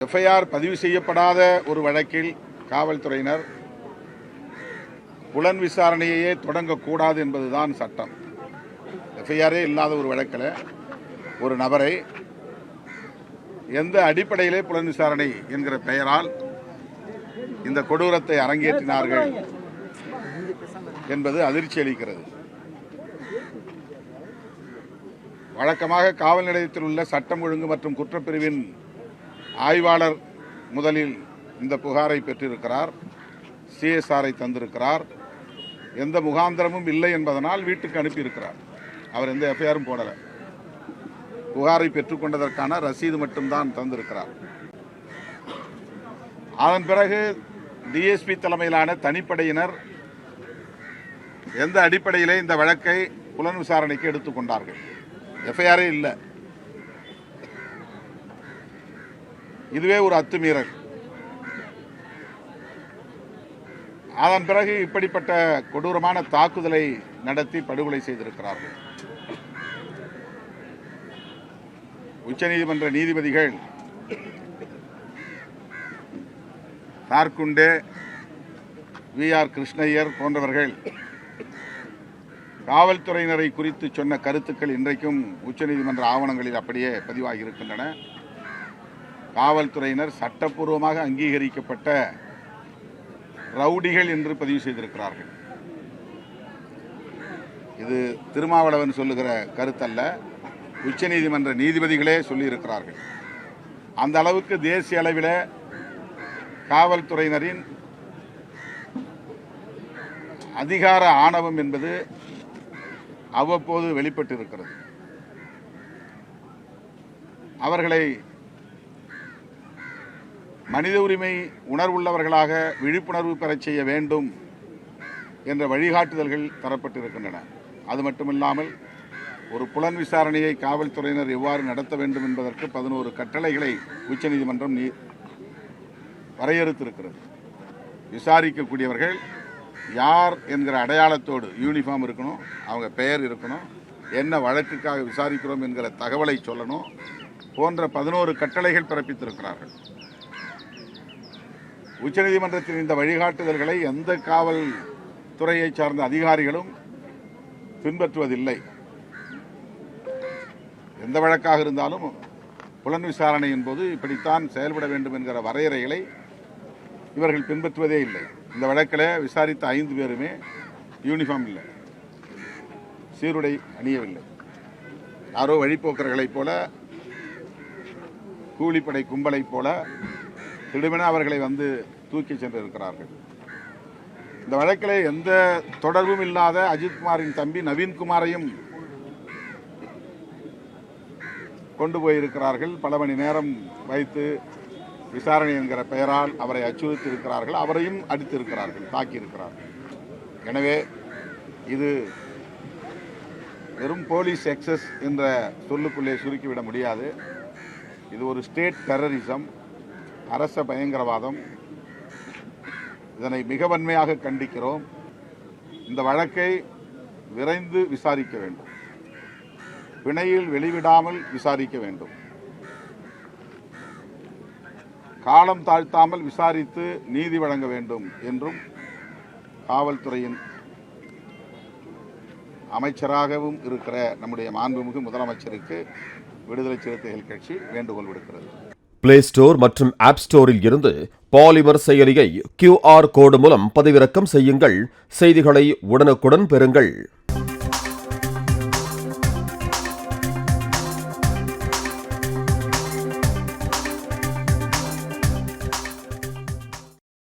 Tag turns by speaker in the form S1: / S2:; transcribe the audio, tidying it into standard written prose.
S1: FIR பதிவு செய்யப்படாத ஒரு வழக்கில் காவல்துறையினர் புலன் விசாரணையே தொடங்கக்கூடாது என்பதுதான் சட்டம். எஃப்ஐஆரே இல்லாத ஒரு வழக்கில் ஒரு நபரை எந்த அடிப்படையிலே புலன் விசாரணை என்கிற பெயரால் இந்த கொடூரத்தை அரங்கேற்றினார்கள் என்பது அதிர்ச்சி அளிக்கிறது. வழக்கமாக காவல் நிலையத்தில் உள்ள சட்டம் ஒழுங்கு மற்றும் குற்றப்பிரிவின் ஆய்வாளர் முதலில் இந்த புகாரை பெற்றிருக்கிறார், சிஎஸ்ஆரை தந்திருக்கிறார். எந்த முகாந்திரமும் இல்லை என்பதனால் வீட்டுக்கு அனுப்பியிருக்கிறார். அவர் எந்த எஃப்ஐஆரும் போடலை. புகாரை பெற்றுக்கொண்டதற்கான ரசீது மட்டும்தான் தந்திருக்கிறார். அதன் பிறகு டிஎஸ்பி தலைமையிலான தனிப்படையினர் எந்த அடிப்படையிலே இந்த வழக்கை புலன் விசாரணைக்கு எடுத்துக்கொண்டார்கள்? எஃப்ஐஆரே இல்லை. இதுவே ஒரு அத்துமீறல். அதன் பிறகு இப்படிப்பட்ட கொடூரமான தாக்குதலை நடத்தி படுகொலை செய்திருக்கிறார்கள். உச்சநீதிமன்ற நீதிபதிகள் தார்குண்டே, வி.ஆர். கிருஷ்ணய்யர் போன்றவர்கள் காவல்துறையினரை குறித்து சொன்ன கருத்துக்கள் இன்றைக்கும் உச்சநீதிமன்ற ஆவணங்களில் அப்படியே பதிவாகி இருக்கின்றன. காவல்துறையினர் சட்டப்பூர்வமாக அங்கீகரிக்கப்பட்ட ரவுடிகள் என்று பதிவு செய்திருக்கிறார்கள். இது திருமாவளவன் சொல்லுகிற கருத்தல்ல, உச்சநீதிமன்ற நீதிபதிகளே சொல்லியிருக்கிறார்கள். அந்த அளவுக்கு தேசிய அளவில் காவல்துறையினரின் அதிகார ஆணவம் என்பது அவ்வப்போது வெளிப்பட்டு இருக்கிறது. அவர்களை மனித உரிமை உணர்வுள்ளவர்களாக விழிப்புணர்வு பெறச் செய்ய வேண்டும் என்ற வழிகாட்டுதல்கள் தரப்பட்டிருக்கின்றன. அது மட்டுமில்லாமல் ஒரு புலன் விசாரணையை காவல்துறையினர் எவ்வாறு நடத்த வேண்டும் என்பதற்கு 11 கட்டளைகளை உச்சநீதிமன்றம் வரையறுத்திருக்கிறது. விசாரிக்கக்கூடியவர்கள் யார் என்கிற அடையாளத்தோடு யூனிஃபார்ம் இருக்கணும், அவங்க பெயர் இருக்கணும், என்ன வழக்குக்காக விசாரிக்கிறோம் என்கிற தகவலை சொல்லணும் போன்ற 11 கட்டளைகள் பிறப்பித்திருக்கிறார்கள். உச்சநீதிமன்றத்தின் இந்த வழிகாட்டுதல்களை எந்த காவல்துறையை சார்ந்த அதிகாரிகளும் பின்பற்றுவதில்லை. எந்த வழக்காக இருந்தாலும் புலன் விசாரணையின் போது இப்படித்தான் செயல்பட வேண்டும் என்கிற வரையறைகளை இவர்கள் பின்பற்றுவதே இல்லை. இந்த வழக்கில் விசாரித்த 5 பேருமே யூனிஃபார்ம் இல்லை, சீருடை அணியவில்லை. யாரோ வழிப்போக்கர்களைப் போல, கூலிப்படை கும்பலைப் போல திடுமென அவர்களை வந்து தூக்கி சென்றிருக்கிறார்கள். இந்த வழக்கில் எந்த தொடர்பும் இல்லாத அஜித்குமாரின் தம்பி நவீன்குமாரையும் கொண்டு போயிருக்கிறார்கள். பல மணி நேரம் வைத்து விசாரணை என்கிற பெயரால் அவரை அச்சுறுத்தி இருக்கிறார்கள். அவரையும் அடித்திருக்கிறார்கள், தாக்கியிருக்கிறார்கள். எனவே இது வெறும் போலீஸ் எக்ஸஸ் என்ற சொல்லுக்குள்ளே சுருக்கிவிட முடியாது. இது ஒரு ஸ்டேட் டெரரிசம், அரச பயங்கரவாதம். இதனை மிக வன்மையாக கண்டிக்கிறோம். இந்த வழக்கை விரைந்து விசாரிக்க வேண்டும், பிணையில் வெளிவிடாமல் விசாரிக்க வேண்டும், காலம் தாழ்த்தாமல் விசாரித்து நீதி வழங்க வேண்டும் என்றும் காவல்துறையின் அமைச்சராகவும் இருக்கிற நம்முடைய மாண்புமிகு முதலமைச்சருக்கு விடுதலை சிறுத்தைகள் கட்சி வேண்டுகோள் விடுக்கிறது.
S2: பிளே ஸ்டோர் மற்றும் ஆப் ஸ்டோரில் இருந்து பாலிமர் செயலியை QR கோடு மூலம் பதிவிறக்கம் செய்யுங்கள். செய்திகளை உடனுக்குடன் பெறுங்கள்.